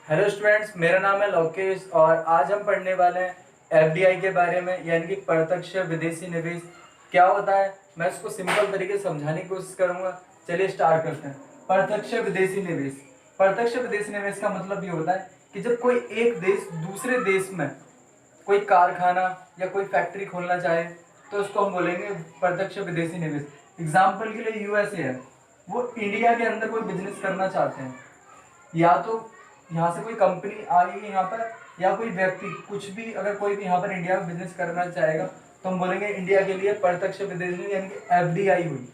Hello students, मेरा नाम है लोकेश और आज हम पढ़ने वाले हैं एफडीआई के बारे में, यानी कि प्रत्यक्ष विदेशी निवेश क्या होता है। मैं इसको सिंपल तरीके से समझाने की कोशिश करूंगा। चलिए स्टार्ट करते हैं। प्रत्यक्ष विदेशी निवेश। प्रत्यक्ष विदेशी निवेश का मतलब ये होता है कि जब कोई एक देश दूसरे देश में कोई कारखाना या कोई फैक्ट्री खोलना चाहे तो उसको हम बोलेंगे प्रत्यक्ष विदेशी निवेश। एग्जाम्पल के लिए यूएसए है, वो इंडिया के अंदर कोई बिजनेस करना चाहते हैं, या तो यहाँ से कोई कंपनी आएगी यहाँ पर, या कोई व्यक्ति कुछ भी, अगर कोई भी यहाँ पर इंडिया में बिजनेस करना चाहेगा तो हम बोलेंगे इंडिया के लिए प्रत्यक्ष विदेशी यानी कि एफडीआई हुई,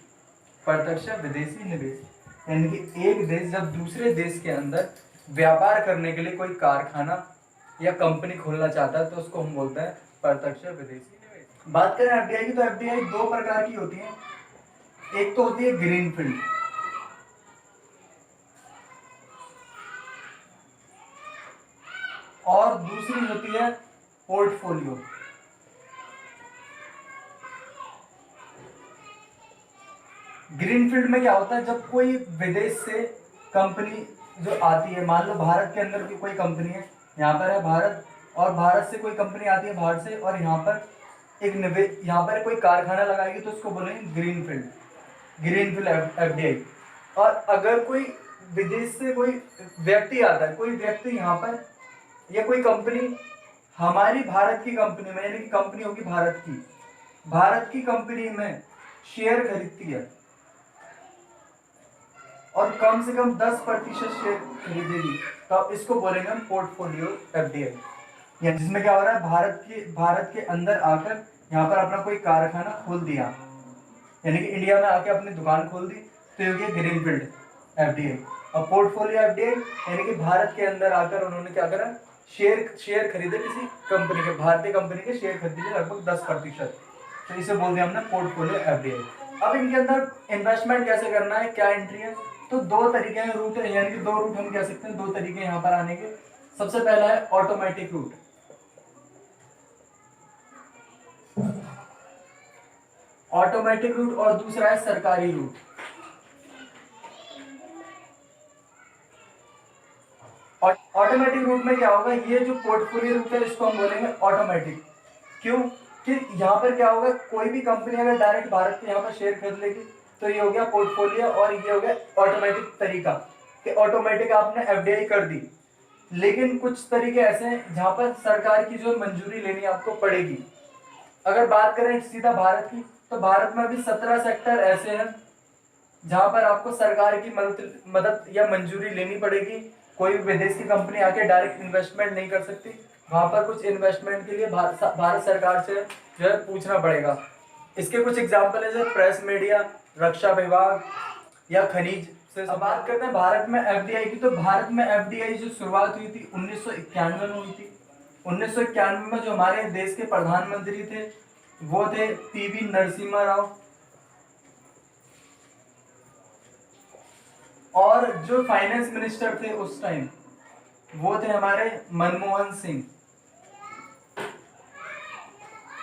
प्रत्यक्ष विदेशी निवेश। यानी कि एक देश जब दूसरे देश के अंदर व्यापार करने के लिए कोई कारखाना या कंपनी खोलना चाहता है तो उसको हम बोलते हैं प्रत्यक्ष विदेशी निवेश। बात करें एफडीआई की तो एफडीआई दो प्रकार की होती है। एक तो होती है ग्रीनफील्ड और दूसरी होती है पोर्टफोलियो। ग्रीनफील्ड में क्या होता है, जब कोई विदेश से कंपनी जो आती है, मान लो भारत के अंदर की कोई कंपनी है, यहाँ पर है भारत, और भारत से कोई कंपनी आती है बाहर से और यहाँ पर यहाँ पर कोई कारखाना लगाएगी तो उसको बोलेंगे ग्रीनफील्ड, ग्रीनफील्ड एफडीआई। और अगर कोई विदेश से कोई व्यक्ति आता है, कोई व्यक्ति यहाँ पर या कोई कंपनी हमारी भारत की कंपनी में, यानी कि कंपनी होगी भारत की कंपनी में शेयर खरीदती है और कम से कम 10% शेयर खरीदेगी तो इसको बोलेंगे हम पोर्टफोलियो एफडीआई। या जिसमें क्या हो रहा है, भारत के अंदर आकर यहाँ पर अपना कोई कारखाना खोल दिया, यानी कि इंडिया में आके अपनी दुकान खोल दी, तो ये हो गया ग्रीनफील्ड एफडीआई। और पोर्टफोलियो एफडीआई यानी कि भारत के अंदर आकर उन्होंने क्या करा, शेयर खरीदे किसी कंपनी के, भारतीय कंपनी के शेयर खरीदे लगभग 10%, तो इसे बोल दिया हमने पोर्टफोलियो एफडीआई। अब इनके अंदर इन्वेस्टमेंट कैसे करना है, क्या एंट्री है, तो दो तरीके हैं, रूट है, यानी कि दो रूट हम कह सकते हैं, दो तरीके यहाँ पर आने के। सबसे पहला है ऑटोमेटिक रूट, और दूसरा है सरकारी रूट। ऑटोमेटिक रूट में क्या होगा, ये जो पोर्टफोलियो रूट है इसको हम बोलेंगे ऑटोमेटिक। क्यों कि यहाँ पर क्या होगा, कोई भी कंपनी अगर डायरेक्ट भारत के यहाँ पर शेयर खरीद लेगी तो ये हो गया पोर्टफोलियो, और ये हो गया ऑटोमेटिक तरीका कि ऑटोमेटिक आपने एफडीआई कर दी। लेकिन कुछ तरीके ऐसे हैं जहां पर सरकार की जो मंजूरी लेनी आपको पड़ेगी। अगर बात करें सीधा भारत की, तो भारत में भी 17 सेक्टर ऐसे हैं जहां पर आपको सरकार की मदद या मंजूरी लेनी पड़ेगी। कोई भी विदेश की कंपनी आके डायरेक्ट इन्वेस्टमेंट नहीं कर सकती, वहां पर कुछ इन्वेस्टमेंट के लिए भारत सरकार से जो है पूछना पड़ेगा। इसके कुछ एग्जाम्पल है जैसे प्रेस मीडिया, रक्षा विभाग या खनिज से। अब बात करते हैं भारत में एफडीआई की, तो भारत में एफडीआई जो शुरुआत हुई थी 1991 में हुई थी। 1991 में जो हमारे देश के प्रधानमंत्री थे वो थे पीवी नरसिम्हा राव, और जो फाइनेंस मिनिस्टर थे उस टाइम वो थे हमारे मनमोहन सिंह।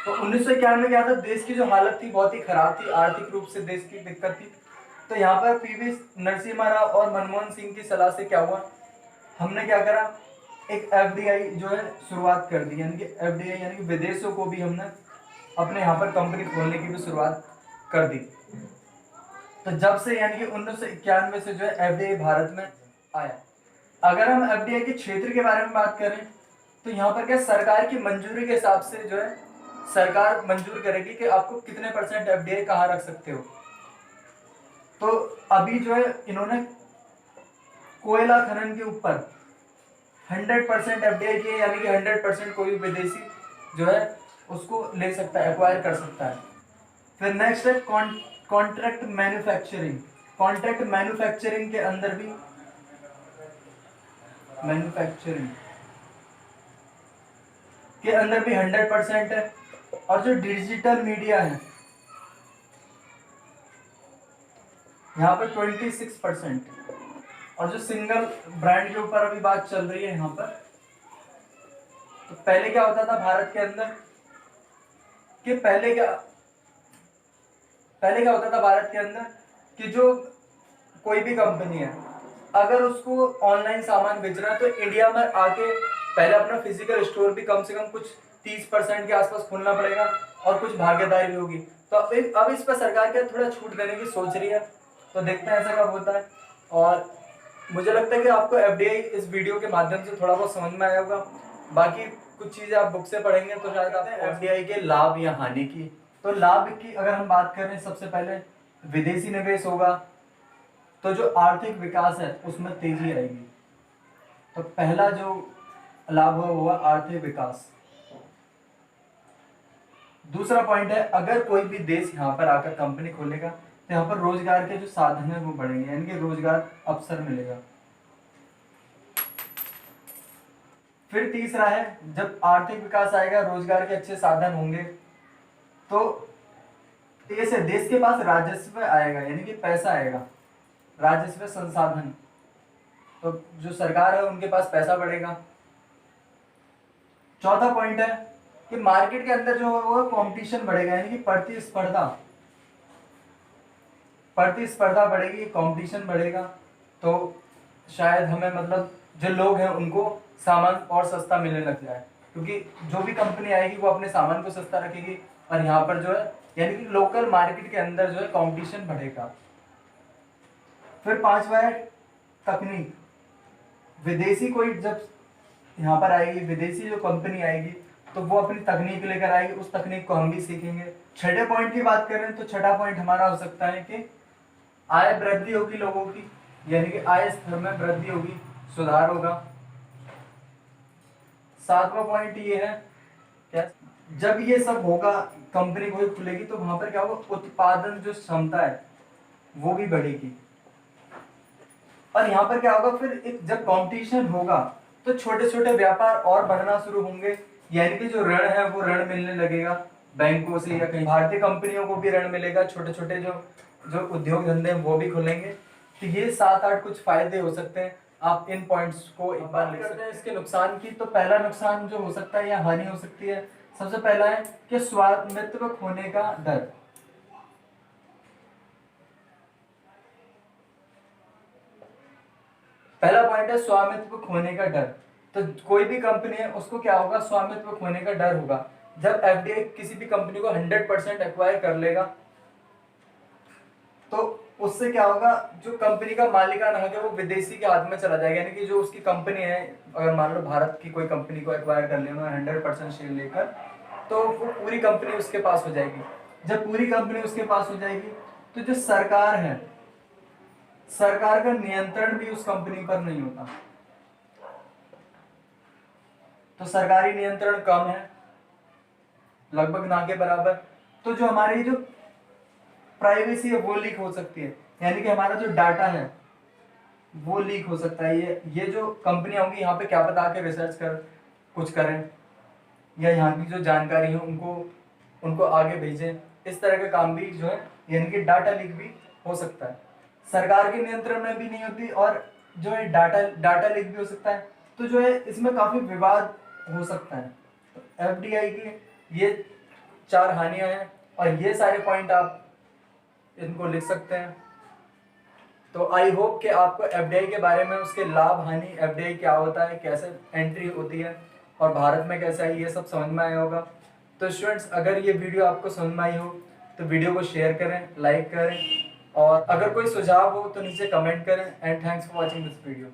तो 1991 में क्या था, देश की जो हालत थी बहुत ही खराब थी, आर्थिक रूप से देश की दिक्कत थी। तो यहाँ पर पीवी नरसिम्हा राव और मनमोहन सिंह की सलाह से क्या हुआ, हमने क्या करा, एक एफडीआई जो है शुरुआत कर दी, यानी कि एफडीआई यानी कि विदेशों को भी हमने अपने यहाँ पर कंपनी खोलने की भी शुरुआत कर दी। तो जब से यानी कि 1991 से जो है एफडीआई भारत में आया। अगर हम एफडीआई के क्षेत्र के बारे में बात करें तो यहाँ पर क्या, सरकार की मंजूरी के हिसाब से जो है सरकार मंजूर करेगी कि आपको कितने % एफडीआई कहाँ रख सकते हो। तो अभी जो है इन्होंने कोयला खनन के ऊपर 100% एफडीआई की, यानी कि 100% कोई विदेशी जो है उसको ले सकता है, एक्वायर कर सकता है। फिर नेक्स्ट है कॉन्ट्रैक्ट मैन्युफैक्चरिंग। कॉन्ट्रैक्ट मैन्युफैक्चरिंग के अंदर भी मैन्युफैक्चरिंग के अंदर भी 100% है। और जो डिजिटल मीडिया है यहाँ पर 26%। और जो सिंगल ब्रांड के ऊपर अभी बात चल रही है यहाँ पर, तो पहले क्या होता था भारत के अंदर कि पहले क्या होता था भारत के अंदर कि जो कोई भी कंपनी है अगर उसको ऑनलाइन सामान बेचना है तो इंडिया में आके पहले अपना फिजिकल स्टोर भी कम से कम कुछ 30% के आसपास खोलना पड़ेगा और कुछ भागीदारी भी होगी। तो अब इस पर सरकार क्या थोड़ा छूट देने की सोच रही है, तो देखते हैं ऐसा कब होता है। और मुझे लगता है कि आपको एफडीआई इस वीडियो के माध्यम से थोड़ा बहुत समझ में आया होगा। बाकी कुछ चीज़ें आप बुक से पढ़ेंगे तो शायद आप एफडीआई के लाभ या हानि की। तो लाभ की अगर हम बात करें, सबसे पहले विदेशी निवेश होगा तो जो आर्थिक विकास है उसमें तेजी आएगी। तो पहला जो लाभ हुआ वो आर्थिक विकास। दूसरा पॉइंट है, अगर कोई भी देश यहाँ पर आकर कंपनी खोलेगा तो यहाँ पर रोजगार के जो साधन है वो बढ़ेंगे, यानी कि रोजगार अवसर मिलेगा। फिर तीसरा है, जब आर्थिक विकास आएगा, रोजगार के अच्छे साधन होंगे तो देश के पास राजस्व आएगा, यानी कि पैसा आएगा, राजस्व संसाधन। तो जो सरकार है उनके पास पैसा बढ़ेगा। चौथा पॉइंट है कि मार्केट के अंदर जो है वो कंपटीशन बढ़ेगा, यानी कि प्रतिस्पर्धा बढ़ेगी, कंपटीशन बढ़ेगा। तो शायद हमें मतलब जो लोग हैं उनको सामान और सस्ता मिलने लग जाए, क्योंकि जो भी कंपनी आएगी वो अपने सामान को सस्ता रखेगी और यहाँ पर जो है यानी कि लोकल मार्केट के अंदर जो है कंपटीशन बढ़ेगा। फिर पांचवा है तकनीक। विदेशी कोई जब यहाँ पर आएगी, विदेशी जो कंपनी आएगी तो वो अपनी तकनीक लेकर आएगी, उस तकनीक को हम भी सीखेंगे। छठे पॉइंट की बात करें तो छठा पॉइंट हमारा हो सकता है कि आय वृद्धि होगी लोगों की, यानी कि आय स्तर में वृद्धि होगी, सुधार होगा। सातवां पॉइंट ये है क्या, जब ये सब होगा, कंपनी कोई खुलेगी तो वहां पर क्या होगा, उत्पादन जो क्षमता है वो भी बढ़ेगी। और यहाँ पर क्या होगा, फिर एक जब कंपटीशन होगा तो छोटे छोटे व्यापार और बढ़ना शुरू होंगे, यानी कि जो ऋण है वो ऋण मिलने लगेगा बैंकों से या कहीं, भारतीय कंपनियों को भी ऋण मिलेगा, छोटे छोटे जो जो उद्योग धंधे हैं वो भी खुलेंगे। तो ये 7-8 कुछ फायदे हो सकते हैं, आप इन पॉइंट्स को एक बार लिख सकते हैं। इसके नुकसान की, तो पहला नुकसान जो हो सकता है या हानि हो सकती है, सबसे पहला है कि स्वामित्व खोने का डर। पहला पॉइंट है स्वामित्व खोने का डर। तो कोई भी कंपनी है उसको क्या होगा, स्वामित्व खोने का डर होगा। जब एफडीआई किसी भी कंपनी को 100% एक्वायर कर लेगा तो उससे क्या होगा, जो कंपनी का मालिकाना हक है वो विदेशी के हाथ में चला जाएगा, यानी कि जो उसकी कंपनी है, अगर मान लो भारत की कोई कंपनी को एक्वायर कर लेना 100% शेयर लेकर, तो वो पूरी कंपनी उसके पास हो जाएगी। जब पूरी कंपनी उसके पास हो जाएगी तो जो सरकार है, सरकार का नियंत्रण भी उस कंपनी पर नहीं होता, तो सरकारी नियंत्रण कम है, लगभग ना के बराबर। तो जो हमारी जो प्राइवेसी है वो लीक हो सकती है, यानी कि हमारा जो डाटा है वो लीक हो सकता है। ये जो कंपनियां होंगी यहाँ पे क्या पता आके रिसर्च कर कुछ करें या यहाँ की जो जानकारी है उनको आगे भेजें, इस तरह का काम भी जो है, यानी कि डाटा लीक भी हो सकता है। सरकार के नियंत्रण में भी नहीं होती और जो है डाटा लीक भी हो सकता है। तो जो है इसमें काफी विवाद हो सकता है। तो एफडीआई की ये 4 हानियां हैं और ये सारे पॉइंट आप इनको लिख सकते हैं। तो आई होप कि आपको एफडीआई के बारे में, उसके लाभ हानि, एफडीआई क्या होता है, कैसे एंट्री होती है और भारत में कैसा है, ये सब समझ में आया होगा। तो स्टूडेंट्स, अगर ये वीडियो आपको समझ में आई हो तो वीडियो को शेयर करें, लाइक करें और अगर कोई सुझाव हो तो नीचे कमेंट करें। And thanks for watching this video.